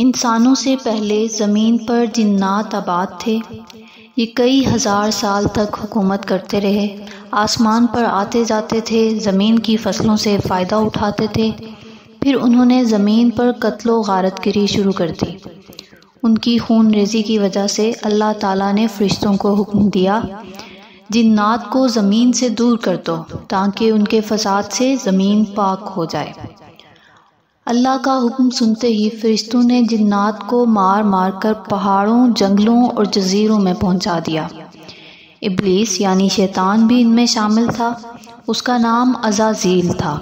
انسانوں سے پہلے زمین پر جنات آباد تھے۔ یہ کئی ہزار سال تک حکومت کرتے رہے، آسمان پر آتے جاتے تھے، زمین کی فصلوں سے فائدہ اٹھاتے تھے۔ پھر انہوں نے زمین پر قتل و غارت گری شروع کر دی۔ ان کی خون ریزی کی وجہ سے اللہ تعالیٰ نے فرشتوں کو حکم دیا، جنات کو زمین سے دور کر دو تاکہ ان کے فساد سے زمین پاک ہو جائے۔ اللہ کا حکم سنتے ہی فرشتوں نے جنات کو مار مار کر پہاڑوں، جنگلوں اور جزیروں میں پہنچا دیا۔ ابلیس یعنی شیطان بھی ان میں شامل تھا۔ اس کا نام عزازیل تھا۔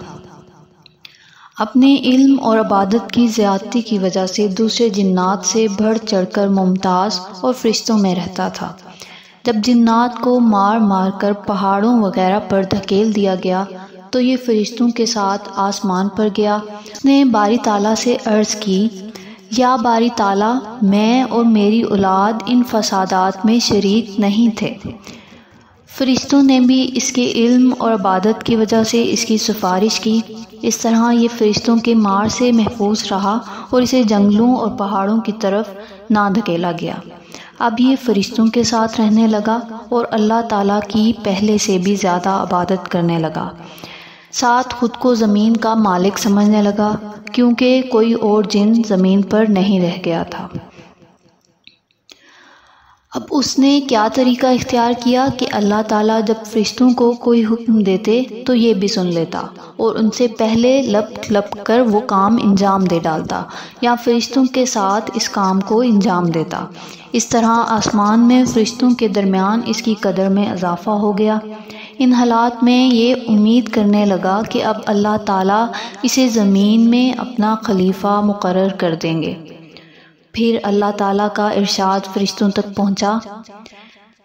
اپنے علم اور عبادت کی زیادتی کی وجہ سے دوسرے جنات سے بڑھ چڑھ کر ممتاز اور فرشتوں میں رہتا تھا۔ جب جنات کو مار مار کر پہاڑوں وغیرہ پر دھکیل دیا گیا تو یہ فرشتوں کے ساتھ آسمان پر گیا۔ اس نے باری تعالیٰ سے عرض کی، یا باری تعالیٰ، میں اور میری اولاد ان فسادات میں شریک نہیں تھے۔ فرشتوں نے بھی اس کے علم اور عبادت کی وجہ سے اس کی سفارش کی۔ اس طرح یہ فرشتوں کے مار سے محفوظ رہا اور اسے جنگلوں اور پہاڑوں کی طرف نہ دھکیلا گیا۔ اب یہ فرشتوں کے ساتھ رہنے لگا اور اللہ تعالیٰ کی پہلے سے بھی زیادہ عبادت کرنے لگا۔ ساتھ خود کو زمین کا مالک سمجھنے لگا، کیونکہ کوئی اور جن زمین پر نہیں رہ گیا تھا۔ اب اس نے کیا طریقہ اختیار کیا کہ اللہ تعالیٰ جب فرشتوں کو کوئی حکم دیتے تو یہ بھی سن لیتا اور ان سے پہلے لپٹ لپٹ کر وہ کام انجام دے ڈالتا، یا فرشتوں کے ساتھ اس کام کو انجام دیتا۔ اس طرح آسمان میں فرشتوں کے درمیان اس کی قدر میں اضافہ ہو گیا۔ ان حالات میں یہ امید کرنے لگا کہ اب اللہ تعالیٰ اسے زمین میں اپنا خلیفہ مقرر کر دیں گے۔ پھر اللہ تعالیٰ کا ارشاد فرشتوں تک پہنچا،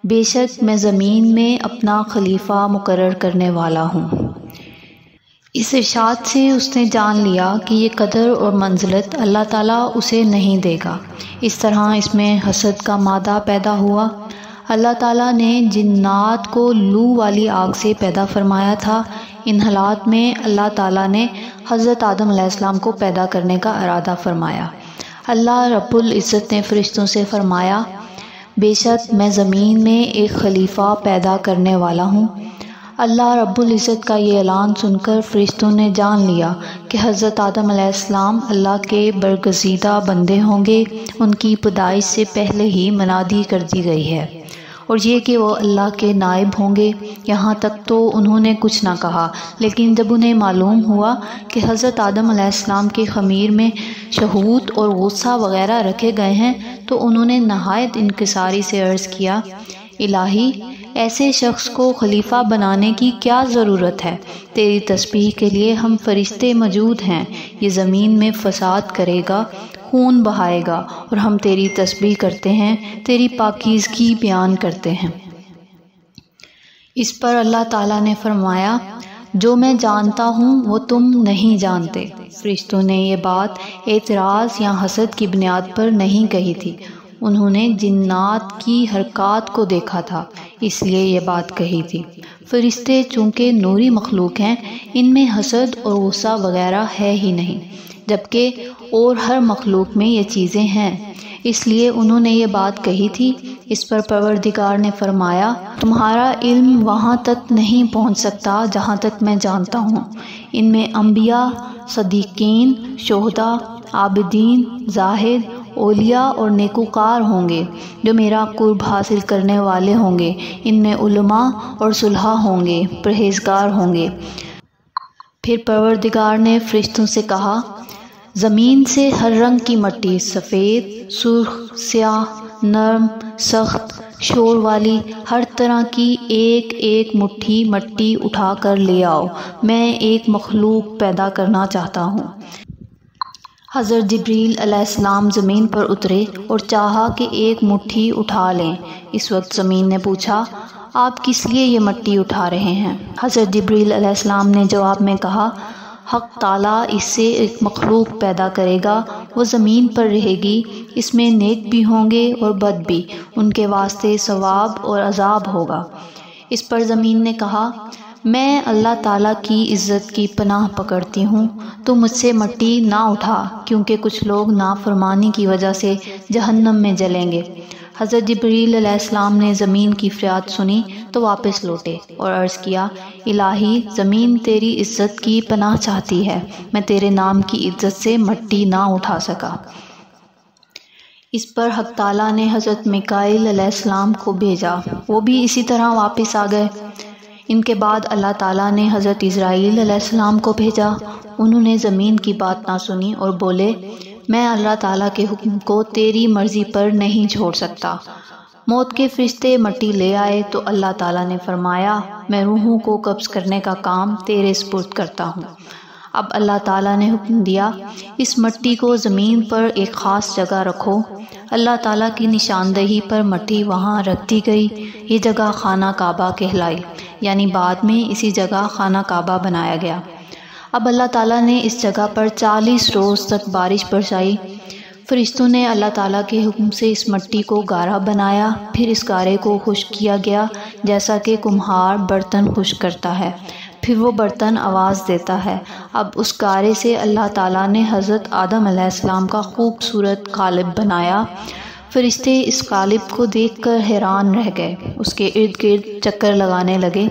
بے شک میں زمین میں اپنا خلیفہ مقرر کرنے والا ہوں۔ اس ارشاد سے اس نے جان لیا کہ یہ قدر اور منزلت اللہ تعالیٰ اسے نہیں دے گا۔ اس طرح اس میں حسد کا مادہ پیدا ہوا۔ اللہ تعالیٰ نے جنات کو لو والی آگ سے پیدا فرمایا تھا۔ ان حالات میں اللہ تعالیٰ نے حضرت آدم علیہ السلام کو پیدا کرنے کا ارادہ فرمایا۔ اللہ رب العزت نے فرشتوں سے فرمایا، بے شک میں زمین میں ایک خلیفہ پیدا کرنے والا ہوں۔ اللہ رب العزت کا یہ اعلان سن کر فرشتوں نے جان لیا کہ حضرت آدم علیہ السلام اللہ کے برگزیدہ بندے ہوں گے۔ ان کی پیدائش سے پہلے ہی منادی کر دی گئی ہے، اور یہ کہ وہ اللہ کے نائب ہوں گے۔ یہاں تک تو انہوں نے کچھ نہ کہا، لیکن جب انہیں معلوم ہوا کہ حضرت آدم علیہ السلام کے خمیر میں شہوت اور غصہ وغیرہ رکھے گئے ہیں تو انہوں نے نہایت انکساری سے عرض کیا، الہی، ایسے شخص کو خلیفہ بنانے کی کیا ضرورت ہے؟ تیری تسبیح کے لیے ہم فرشتے موجود ہیں۔ یہ زمین میں فساد کرے گا، خون بہائے گا، اور ہم تیری تسبیح کرتے ہیں، تیری پاکیزگی بیان کرتے ہیں۔ اس پر اللہ تعالیٰ نے فرمایا، جو میں جانتا ہوں وہ تم نہیں جانتے۔ فرشتوں نے یہ بات اعتراض یا حسد کی بنیاد پر نہیں کہی تھی، انہوں نے جنات کی حرکات کو دیکھا تھا، اس لیے یہ بات کہی تھی۔ فرشتے چونکہ نوری مخلوق ہیں، ان میں حسد اور غصہ وغیرہ ہے ہی نہیں، جبکہ اور ہر مخلوق میں یہ چیزیں ہیں، اس لیے انہوں نے یہ بات کہی تھی۔ اس پر پروردگار نے فرمایا، تمہارا علم وہاں تک نہیں پہنچ سکتا جہاں تک میں جانتا ہوں۔ ان میں انبیاء، صدیقین، شہداء، عابدین، زاہد، اولیاء اور نیکوکار ہوں گے جو میرا قرب حاصل کرنے والے ہوں گے۔ ان میں علماء اور صلحاء ہوں گے، پرہیزگار ہوں گے۔ پھر پروردگار نے فرشتوں سے کہا، زمین سے ہر رنگ کی مٹی، سفید، سرخ، سیاہ، نرم، سخت، شور والی، ہر طرح کی ایک ایک مٹھی مٹی اٹھا کر لے آؤ، میں ایک مخلوق پیدا کرنا چاہتا ہوں۔ حضرت جبریل علیہ السلام زمین پر اترے اور چاہا کہ ایک مٹھی اٹھا لیں۔ اس وقت زمین نے پوچھا، آپ کس لیے یہ مٹی اٹھا رہے ہیں؟ حضرت جبریل علیہ السلام نے جواب میں کہا، حق تعالیٰ اس سے ایک مخلوق پیدا کرے گا، وہ زمین پر رہے گی، اس میں نیک بھی ہوں گے اور بد بھی، ان کے واسطے ثواب اور عذاب ہوگا۔ اس پر زمین نے کہا، میں اللہ تعالیٰ کی عزت کی پناہ پکڑتی ہوں، تو مجھ سے مٹی نہ اٹھا، کیونکہ کچھ لوگ نافرمانی کی وجہ سے جہنم میں جلیں گے۔ حضرت جبریل علیہ السلام نے زمین کی فریاد سنی تو واپس لوٹے اور عرض کیا، الہی، زمین تیری عزت کی پناہ چاہتی ہے، میں تیرے نام کی عزت سے مٹی نہ اٹھا سکا۔ اس پر حق تعالیٰ نے حضرت میکائیل علیہ السلام کو بھیجا، وہ بھی اسی طرح واپس آ گئے۔ ان کے بعد اللہ تعالیٰ نے حضرت اسرائیل علیہ السلام کو بھیجا، انہوں نے زمین کی بات نہ سنی اور بولے، میں اللہ تعالیٰ کے حکم کو تیری مرضی پر نہیں چھوڑ سکتا۔ موت کے فرشتے مٹی لے آئے تو اللہ تعالیٰ نے فرمایا، میں روحوں کو قبض کرنے کا کام تیرے سپرد کرتا ہوں۔ اب اللہ تعالیٰ نے حکم دیا، اس مٹی کو زمین پر ایک خاص جگہ رکھو۔ اللہ تعالیٰ کی نشاندہی پر مٹی وہاں رکھ دی گئی۔ یہ جگہ خانہ کعبہ کہلائی، یعنی بعد میں اسی جگہ خانہ کعبہ بنایا گیا۔ اب اللہ تعالیٰ نے اس جگہ پر 40 روز تک بارش برسائی۔ فرشتوں نے اللہ تعالیٰ کے حکم سے اس مٹی کو گارا بنایا، پھر اس گارے کو خشک کیا گیا جیسا کہ کمہار برتن خشک کرتا ہے، پھر وہ برتن آواز دیتا ہے۔ اب اس گارے سے اللہ تعالیٰ نے حضرت آدم علیہ السلام کا خوبصورت قالب بنایا۔ فرشتے اس قالب کو دیکھ کر حیران رہ گئے، اس کے ارد گرد چکر لگانے لگے۔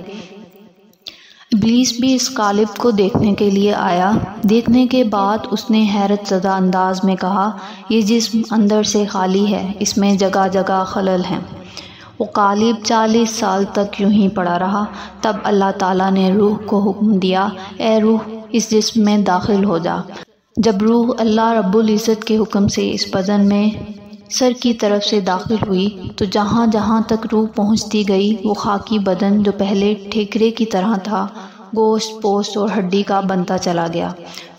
ابلیس بھی اس قالب کو دیکھنے کے لیے آیا۔ دیکھنے کے بعد اس نے حیرت زدہ انداز میں کہا، یہ جسم اندر سے خالی ہے، اس میں جگہ جگہ خلل ہیں۔ وہ قالب 40 سال تک یوں ہی پڑا رہا۔ تب اللہ تعالیٰ نے روح کو حکم دیا، اے روح، اس جسم میں داخل ہو جا۔ جب روح اللہ رب العزت کے حکم سے اس بدن میں سر کی طرف سے داخل ہوئی تو جہاں جہاں تک روح پہنچتی گئی وہ خاکی بدن جو پہلے ٹھیکرے کی طرح تھا، گوشت پوست اور ہڈی کا بنتا چلا گیا۔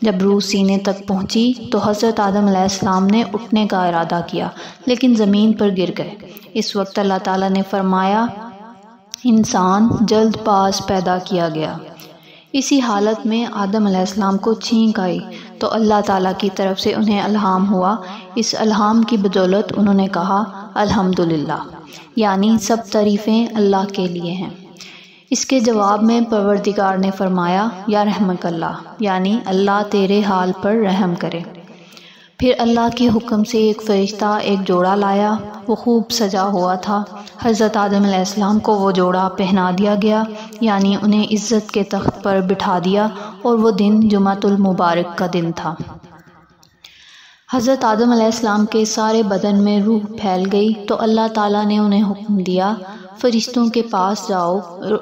جب روح سینے تک پہنچی تو حضرت آدم علیہ السلام نے اٹھنے کا ارادہ کیا، لیکن زمین پر گر گئے۔ اس وقت اللہ تعالیٰ نے فرمایا، انسان جلد باز پیدا کیا گیا۔ اسی حالت میں آدم علیہ السلام کو چھینک آئی تو اللہ تعالیٰ کی طرف سے انہیں الہام ہوا۔ اس الہام کی بدولت انہوں نے کہا، الحمدللہ، یعنی سب تعریفیں اللہ کے لیے ہیں۔ اس کے جواب میں پروردگار نے فرمایا، یا رحمک اللہ، یعنی اللہ تیرے حال پر رحم کرے۔ پھر اللہ کے حکم سے ایک فرشتہ ایک جوڑا لایا، وہ خوب سجا ہوا تھا۔ حضرت آدم علیہ السلام کو وہ جوڑا پہنا دیا گیا، یعنی انہیں عزت کے تخت پر بٹھا دیا، اور وہ دن جمعۃ المبارک کا دن تھا۔ حضرت آدم علیہ السلام کے سارے بدن میں روح پھیل گئی تو اللہ تعالیٰ نے انہیں حکم دیا، فرشتوں کے پاس جاؤ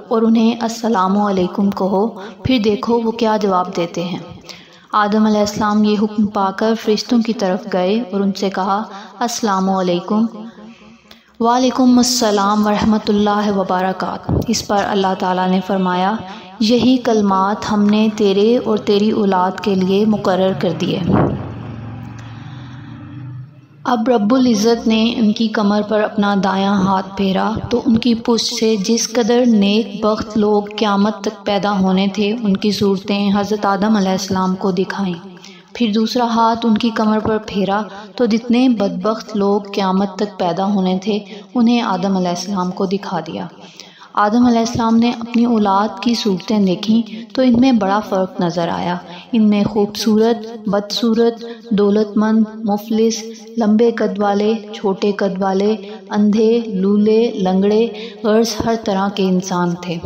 اور انہیں السلام علیکم کہو، پھر دیکھو وہ کیا جواب دیتے ہیں۔ آدم علیہ السلام یہ حکم پا کر فرشتوں کی طرف گئے اور ان سے کہا، السلام علیکم۔ وعلیکم السلام ورحمۃ اللہ وبرکاتہ۔ اس پر اللہ تعالیٰ نے فرمایا، یہی کلمات ہم نے تیرے اور تیری اولاد کے لیے مقرر کر دیے۔ اب رب العزت نے ان کی کمر پر اپنا دایاں ہاتھ پھیرا تو ان کی پشت سے جس قدر نیک بخت لوگ قیامت تک پیدا ہونے تھے ان کی صورتیں حضرت آدم علیہ السلام کو دکھائیں۔ پھر دوسرا ہاتھ ان کی کمر پر پھیرا تو جتنے بدبخت لوگ قیامت تک پیدا ہونے تھے انہیں آدم علیہ السلام کو دکھا دیا۔ آدم علیہ السلام نے اپنی اولاد کی صورتیں دیکھیں تو ان میں بڑا فرق نظر آیا۔ ان میں خوبصورت، بدصورت، دولت مند، مفلس، لمبے قد والے، چھوٹے قد والے، اندھے، لولے، لنگڑے، غرض ہر طرح کے انسان تھے۔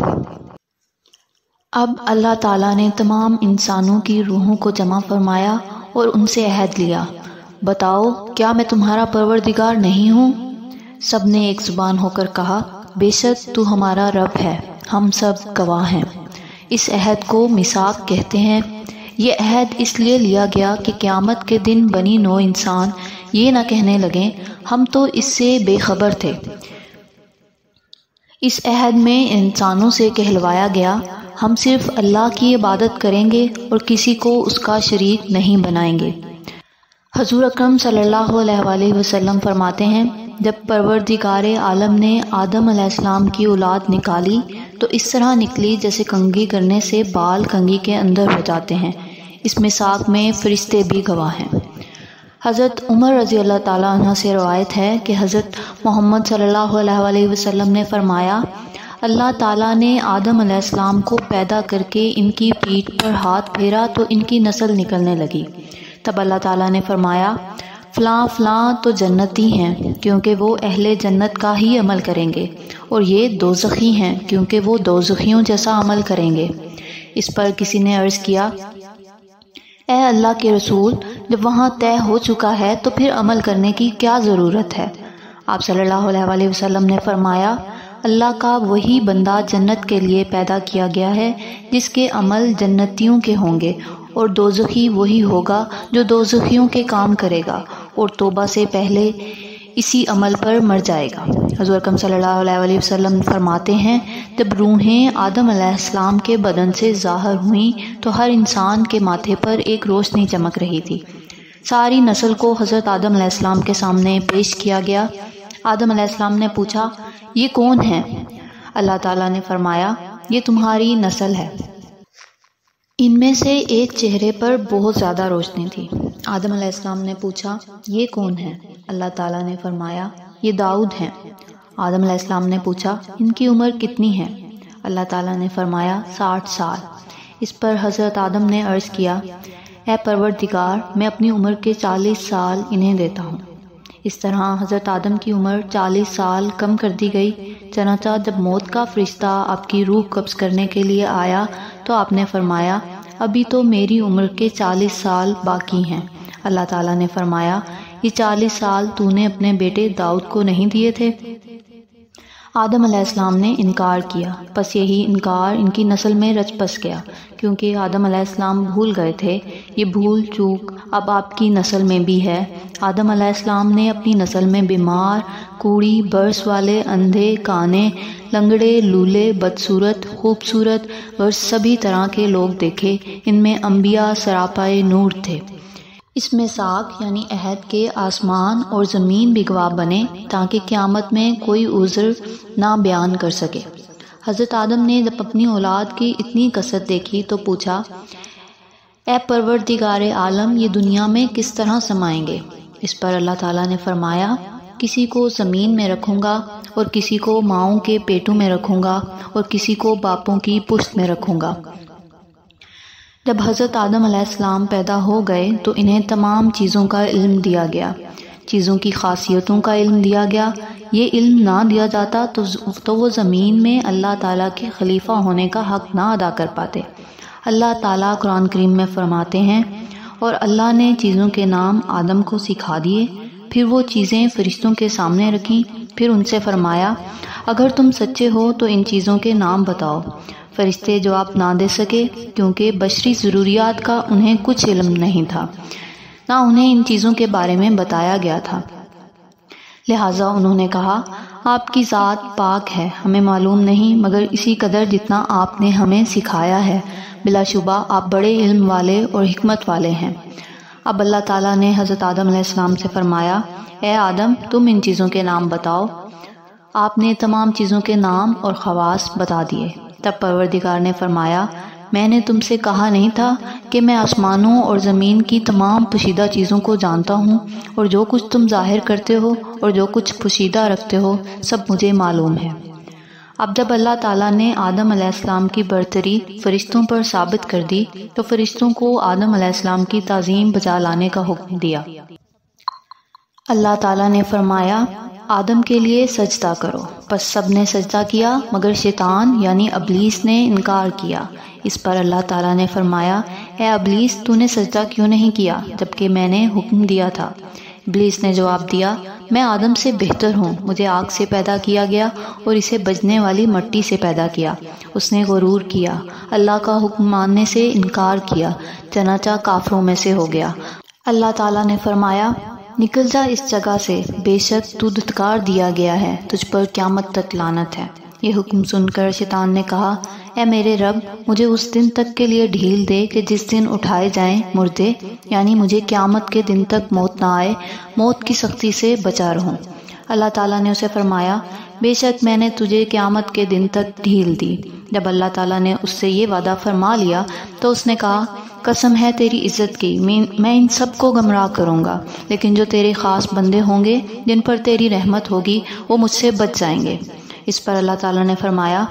اب اللہ تعالیٰ نے تمام انسانوں کی روحوں کو جمع فرمایا اور ان سے عہد لیا، بتاؤ کیا میں تمہارا پروردگار نہیں ہوں؟ سب نے ایک زبان ہو کر کہا، بے شک تو ہمارا رب ہے، ہم سب گواہ ہیں۔ اس عہد کو میثاق کہتے ہیں۔ یہ عہد اس لیے لیا گیا کہ قیامت کے دن بنی نوع انسان یہ نہ کہنے لگیں ہم تو اس سے بے خبر تھے۔ اس عہد میں انسانوں سے کہلوایا گیا، ہم صرف اللہ کی عبادت کریں گے اور کسی کو اس کا شریک نہیں بنائیں گے۔ حضور اکرم صلی اللہ علیہ وآلہ وسلم فرماتے ہیں، جب پروردگار عالم نے آدم علیہ السلام کی اولاد نکالی تو اس طرح نکلی جیسے کنگھی کرنے سے بال کنگھی کے اندر ہو جاتے ہیں۔ اس میثاق میں فرشتے بھی گواہ ہیں۔ حضرت عمر رضی اللہ تعالیٰ عنہ سے روایت ہے کہ حضرت محمد صلی اللہ علیہ وآلہ وسلم نے فرمایا، اللہ تعالیٰ نے آدم علیہ السلام کو پیدا کر کے ان کی پیٹھ پر ہاتھ پھیرا تو ان کی نسل نکلنے لگی۔ تب اللہ تعالیٰ نے فرمایا فلاں فلاں تو جنتی ہیں کیونکہ وہ اہل جنت کا ہی عمل کریں گے، اور یہ دوزخی ہیں کیونکہ وہ دوزخیوں جیسا عمل کریں گے۔ اس پر کسی نے عرض کیا اے اللہ کے رسول، جب وہاں طے ہو چکا ہے تو پھر عمل کرنے کی کیا ضرورت ہے؟ آپ صلی اللہ علیہ وآلہ وسلم نے فرمایا اللہ کا وہی بندہ جنت کے لیے پیدا کیا گیا ہے جس کے عمل جنتیوں کے ہوں گے، اور دوزخی وہی ہوگا جو دوزخیوں کے کام کرے گا اور توبہ سے پہلے اسی عمل پر مر جائے گا۔ حضور اکرم صلی اللہ علیہ وآلہ وسلم فرماتے ہیں جب روحیں آدم علیہ السلام کے بدن سے ظاہر ہوئیں تو ہر انسان کے ماتھے پر ایک روشنی چمک رہی تھی۔ ساری نسل کو حضرت آدم علیہ السلام کے سامنے پیش کیا گیا۔ آدم علیہ السلام نے پوچھا یہ کون ہے؟ اللہ تعالیٰ نے فرمایا یہ تمہاری نسل ہے۔ ان میں سے ایک چہرے پر بہت زیادہ روشنی تھی۔ آدم علیہ السلام نے پوچھا یہ کون ہے؟ اللہ تعالیٰ نے فرمایا یہ داؤد ہیں۔ آدم علیہ السلام نے پوچھا ان کی عمر کتنی ہے؟ اللہ تعالیٰ نے فرمایا 60 سال۔ اس پر حضرت آدم نے عرض کیا اے پروردگار، میں اپنی عمر کے 40 سال انہیں دیتا ہوں۔ اس طرح حضرت آدم کی عمر 40 سال کم کر دی گئی۔ چنانچہ جب موت کا فرشتہ آپ کی روح قبض کرنے کے لیے آیا تو آپ نے فرمایا ابھی تو میری عمر کے 40 سال باقی ہیں۔ اللہ تعالیٰ نے فرمایا یہ 40 سال تو نے اپنے بیٹے داؤد کو نہیں دیے تھے؟ آدم علیہ السلام نے انکار کیا، پس یہی انکار ان کی نسل میں رچ بس گیا، کیونکہ آدم علیہ السلام بھول گئے تھے۔ یہ بھول چوک اب آپ کی نسل میں بھی ہے۔ آدم علیہ السلام نے اپنی نسل میں بیمار، کوڑی، برس والے، اندھے، کانے، لنگڑے، لولے، بدصورت، خوبصورت اور سبھی طرح کے لوگ دیکھے۔ ان میں انبیاء سراپائے نور تھے۔ اس میں ساکھ یعنی عہد کے آسمان اور زمین بھی گواہ بنے تاکہ قیامت میں کوئی عذر نہ بیان کر سکے۔ حضرت آدم نے جب اپنی اولاد کی اتنی کثرت دیکھی تو پوچھا اے پروردگار عالم، یہ دنیا میں کس طرح سمائیں گے؟ اس پر اللہ تعالیٰ نے فرمایا کسی کو زمین میں رکھوں گا اور کسی کو ماؤں کے پیٹوں میں رکھوں گا اور کسی کو باپوں کی پشت میں رکھوں گا۔ جب حضرت آدم علیہ السلام پیدا ہو گئے تو انہیں تمام چیزوں کا علم دیا گیا، چیزوں کی خاصیتوں کا علم دیا گیا۔ یہ علم نہ دیا جاتا تو وہ زمین میں اللہ تعالیٰ کے خلیفہ ہونے کا حق نہ ادا کر پاتے۔ اللہ تعالیٰ قرآن کریم میں فرماتے ہیں اور اللہ نے چیزوں کے نام آدم کو سکھا دیے، پھر وہ چیزیں فرشتوں کے سامنے رکھیں، پھر ان سے فرمایا اگر تم سچے ہو تو ان چیزوں کے نام بتاؤ۔ فرشتے جواب نہ دے سکے کیونکہ بشری ضروریات کا انہیں کچھ علم نہیں تھا، نہ انہیں ان چیزوں کے بارے میں بتایا گیا تھا۔ لہٰذا انہوں نے کہا آپ کی ذات پاک ہے، ہمیں معلوم نہیں مگر اسی قدر جتنا آپ نے ہمیں سکھایا ہے، بلا شبہ آپ بڑے علم والے اور حکمت والے ہیں۔ اب اللہ تعالیٰ نے حضرت آدم علیہ السلام سے فرمایا اے آدم، تم ان چیزوں کے نام بتاؤ۔ آپ نے تمام چیزوں کے نام اور خواص بتا دیے۔ تب پروردگار نے فرمایا میں نے تم سے کہا نہیں تھا کہ میں آسمانوں اور زمین کی تمام پوشیدہ چیزوں کو جانتا ہوں، اور جو کچھ تم ظاہر کرتے ہو اور جو کچھ پوشیدہ رکھتے ہو سب مجھے معلوم ہے۔ اب جب اللہ تعالیٰ نے آدم علیہ السلام کی برتری فرشتوں پر ثابت کر دی تو فرشتوں کو آدم علیہ السلام کی تعظیم بجا لانے کا حکم دیا۔ اللہ تعالیٰ نے فرمایا آدم کے لیے سجدہ کرو، پس سب نے سجدہ کیا مگر شیطان یعنی ابلیس نے انکار کیا۔ اس پر اللہ تعالیٰ نے فرمایا اے ابلیس، تو نے سجدہ کیوں نہیں کیا جبکہ میں نے حکم دیا تھا؟ ابلیس نے جواب دیا میں آدم سے بہتر ہوں، مجھے آگ سے پیدا کیا گیا اور اسے بجنے والی مٹی سے پیدا کیا۔ اس نے غرور کیا، اللہ کا حکم ماننے سے انکار کیا، چنانچہ کافروں میں سے ہو گیا۔ اللہ تعالیٰ نے فرمایا نکل جا اس جگہ سے، بے شک تو دھتکار دیا گیا ہے، تجھ پر قیامت تک لعنت ہے۔ یہ حکم سن کر شیطان نے کہا اے میرے رب، مجھے اس دن تک کے لیے ڈھیل دے کہ جس دن اٹھائے جائیں مردے، یعنی مجھے قیامت کے دن تک موت نہ آئے، موت کی سختی سے بچا رہوں۔ اللہ تعالیٰ نے اسے فرمایا بے شک میں نے تجھے قیامت کے دن تک ڈھیل دی۔ جب اللہ تعالیٰ نے اس سے یہ وعدہ فرما لیا تو اس نے کہا قسم ہے تیری عزت کی، میں ان سب کو گمراہ کروں گا، لیکن جو تیرے خاص بندے ہوں گے جن پر تیری رحمت ہوگی وہ مجھ سے بچ جائیں گے۔ اس پر اللہ تعالیٰ نے فرمایا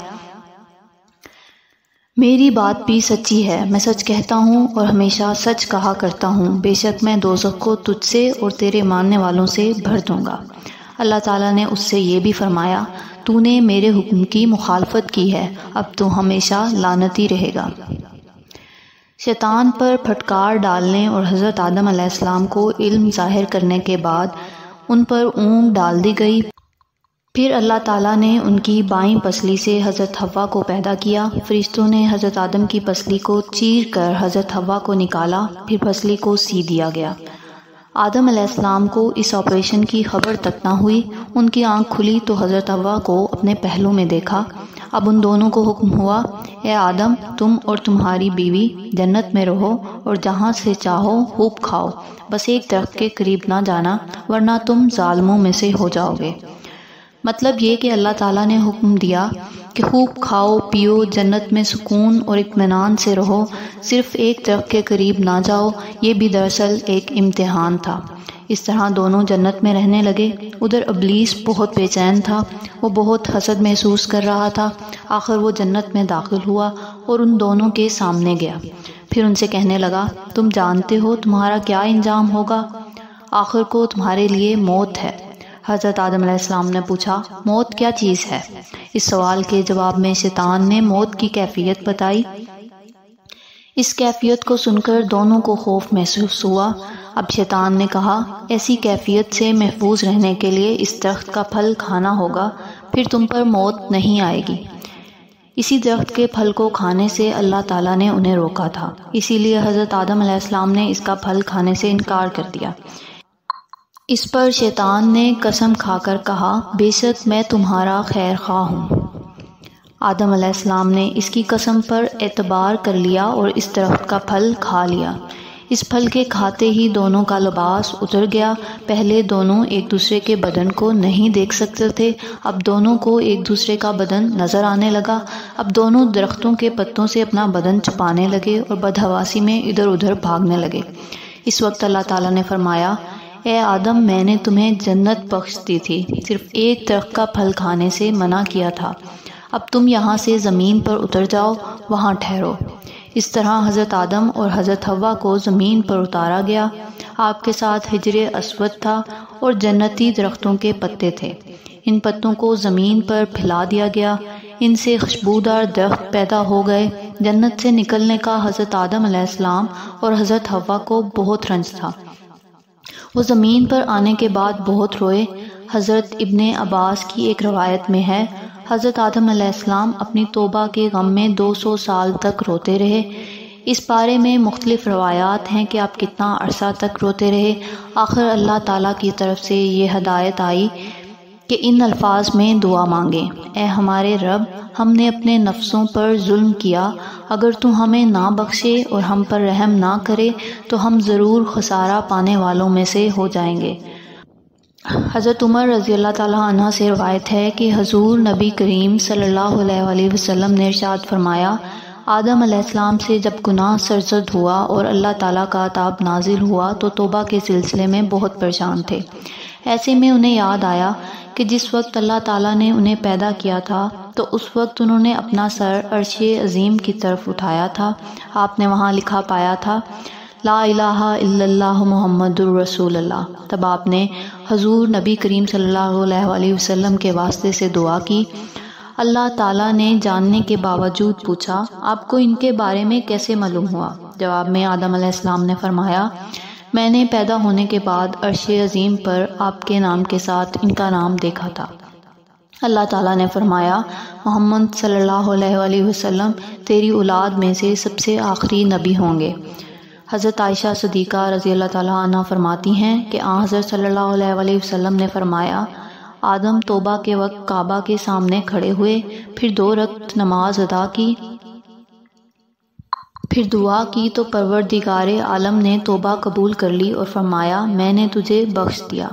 میری بات بھی سچی ہے، میں سچ کہتا ہوں اور ہمیشہ سچ کہا کرتا ہوں، بے شک میں دوزخ کو تجھ سے اور تیرے ماننے والوں سے بھر دوں گا۔ اللہ تعالیٰ نے اس سے یہ بھی فرمایا تو نے میرے حکم کی مخالفت کی ہے، اب تو ہمیشہ لعنتی رہے گا۔ شیطان پر پھٹکار ڈالنے اور حضرت آدم علیہ السلام کو علم ظاہر کرنے کے بعد ان پر اونگ ڈال دی گئی۔ پھر اللہ تعالیٰ نے ان کی بائیں پسلی سے حضرت حوا کو پیدا کیا۔ فرشتوں نے حضرت آدم کی پسلی کو چیر کر حضرت حوا کو نکالا، پھر پسلی کو سی دیا گیا۔ آدم علیہ السلام کو اس آپریشن کی خبر تک نہ ہوئی۔ ان کی آنکھ کھلی تو حضرت حوا کو اپنے پہلو میں دیکھا۔ اب ان دونوں کو حکم ہوا اے آدم، تم اور تمہاری بیوی جنت میں رہو اور جہاں سے چاہو خوب کھاؤ، بس ایک درخت کے قریب نہ جانا ورنہ تم ظالموں میں سے ہو جاؤ گے۔ مطلب یہ کہ اللہ تعالیٰ نے حکم دیا کہ خوب کھاؤ پیو، جنت میں سکون اور اطمینان سے رہو، صرف ایک درخت کے قریب نہ جاؤ۔ یہ بھی دراصل ایک امتحان تھا۔ اس طرح دونوں جنت میں رہنے لگے۔ ادھر ابلیس بہت بے چین تھا، وہ بہت حسد محسوس کر رہا تھا۔ آخر وہ جنت میں داخل ہوا اور ان دونوں کے سامنے گیا، پھر ان سے کہنے لگا تم جانتے ہو تمہارا کیا انجام ہوگا؟ آخر کو تمہارے لیے موت ہے۔ حضرت آدم علیہ السلام نے پوچھا موت کیا چیز ہے؟ اس سوال کے جواب میں شیطان نے موت کی کیفیت بتائی۔ اس کیفیت کو سن کر دونوں کو خوف محسوس ہوا۔ اب شیطان نے کہا ایسی کیفیت سے محفوظ رہنے کے لیے اس درخت کا پھل کھانا ہوگا، پھر تم پر موت نہیں آئے گی۔ اسی درخت کے پھل کو کھانے سے اللہ تعالیٰ نے انہیں روکا تھا، اسی لیے حضرت آدم علیہ السلام نے اس کا پھل کھانے سے انکار کر دیا۔ اس پر شیطان نے قسم کھا کر کہا بے شک میں تمہارا خیر خواہ ہوں۔ آدم علیہ السلام نے اس کی قسم پر اعتبار کر لیا اور اس درخت کا پھل کھا لیا۔ اس پھل کے کھاتے ہی دونوں کا لباس اتر گیا۔ پہلے دونوں ایک دوسرے کے بدن کو نہیں دیکھ سکتے تھے، اب دونوں کو ایک دوسرے کا بدن نظر آنے لگا۔ اب دونوں درختوں کے پتوں سے اپنا بدن چھپانے لگے اور بدحواسی میں ادھر ادھر بھاگنے لگے۔ اس وقت اللہ تعالیٰ نے فرمایا اے آدم میں نے تمہیں جنت بخش دی تھی، صرف ایک درخت کا پھل کھانے سے منع کیا تھا، اب تم یہاں سے زمین پر اتر جاؤ، وہاں ٹھہرو۔ اس طرح حضرت آدم اور حضرت حوا کو زمین پر اتارا گیا۔ آپ کے ساتھ حجر اسود تھا اور جنتی درختوں کے پتے تھے۔ ان پتوں کو زمین پر پھیلا دیا گیا، ان سے خوشبودار درخت پیدا ہو گئے۔ جنت سے نکلنے کا حضرت آدم علیہ السلام اور حضرت حوا کو بہت رنج تھا۔ وہ زمین پر آنے کے بعد بہت روئے۔ حضرت ابن عباس کی ایک روایت میں ہے حضرت آدم علیہ السلام اپنی توبہ کے غم میں 200 سال تک روتے رہے۔ اس بارے میں مختلف روایات ہیں کہ آپ کتنا عرصہ تک روتے رہے۔ آخر اللہ تعالیٰ کی طرف سے یہ ہدایت آئی کہ ان الفاظ میں دعا مانگیں اے ہمارے رب، ہم نے اپنے نفسوں پر ظلم کیا، اگر تو ہمیں نہ بخشے اور ہم پر رحم نہ کرے تو ہم ضرور خسارہ پانے والوں میں سے ہو جائیں گے۔ حضرت عمر رضی اللہ تعالیٰ عنہ سے روایت ہے کہ حضور نبی کریم صلی اللہ علیہ وسلم نے ارشاد فرمایا آدم علیہ السلام سے جب گناہ سرزد ہوا اور اللہ تعالیٰ کا عذاب نازل ہوا تو توبہ کے سلسلے میں بہت پریشان تھے۔ ایسے میں انہیں یاد آیا کہ جس وقت اللہ تعالیٰ نے انہیں پیدا کیا تھا تو اس وقت انہوں نے اپنا سر عرش عظیم کی طرف اٹھایا تھا۔ آپ نے وہاں لکھا پایا تھا لا الہ الا اللہ محمد الرسول اللہ۔ تب آپ نے حضور نبی کریم صلی اللہ علیہ وسلم کے واسطے سے دعا کی۔ اللہ تعالیٰ نے جاننے کے باوجود پوچھا آپ کو ان کے بارے میں کیسے معلوم ہوا؟ جواب میں آدم علیہ السلام نے فرمایا میں نے پیدا ہونے کے بعد عرش عظیم پر آپ کے نام کے ساتھ ان کا نام دیکھا تھا۔ اللہ تعالیٰ نے فرمایا محمد صلی اللہ علیہ وسلم تیری اولاد میں سے سب سے آخری نبی ہوں گے۔ حضرت عائشہ صدیقہ رضی اللہ تعالیٰ عنہ فرماتی ہیں کہ حضرت صلی اللہ علیہ وسلم نے فرمایا آدم توبہ کے وقت کعبہ کے سامنے کھڑے ہوئے، پھر 2 رکعت نماز ادا کی، پھر دعا کی تو پروردگار عالم نے توبہ قبول کر لی اور فرمایا میں نے تجھے بخش دیا۔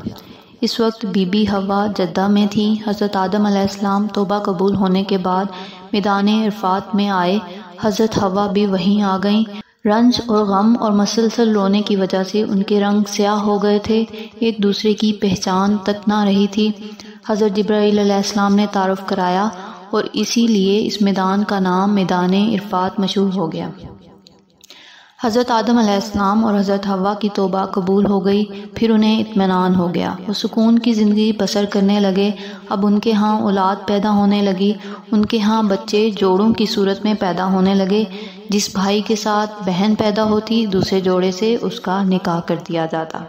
اس وقت بی بی حوا جدہ میں تھی۔ حضرت آدم علیہ السلام توبہ قبول ہونے کے بعد میدان عرفات میں آئے، حضرت حوا بھی وہیں آ گئیں۔ رنج اور غم اور مسلسل رونے کی وجہ سے ان کے رنگ سیاہ ہو گئے تھے، ایک دوسرے کی پہچان تک نہ رہی تھی۔ حضرت جبرائیل علیہ السلام نے تعارف کرایا اور اسی لیے اس میدان کا نام میدان عرفات مشہور ہو گیا۔ حضرت آدم علیہ السلام اور حضرت حوا کی توبہ قبول ہو گئی، پھر انہیں اطمینان ہو گیا، وہ سکون کی زندگی بسر کرنے لگے۔ اب ان کے ہاں اولاد پیدا ہونے لگی، ان کے ہاں بچے جوڑوں کی صورت میں پیدا ہونے لگے۔ جس بھائی کے ساتھ بہن پیدا ہوتی دوسرے جوڑے سے اس کا نکاح کر دیا جاتا۔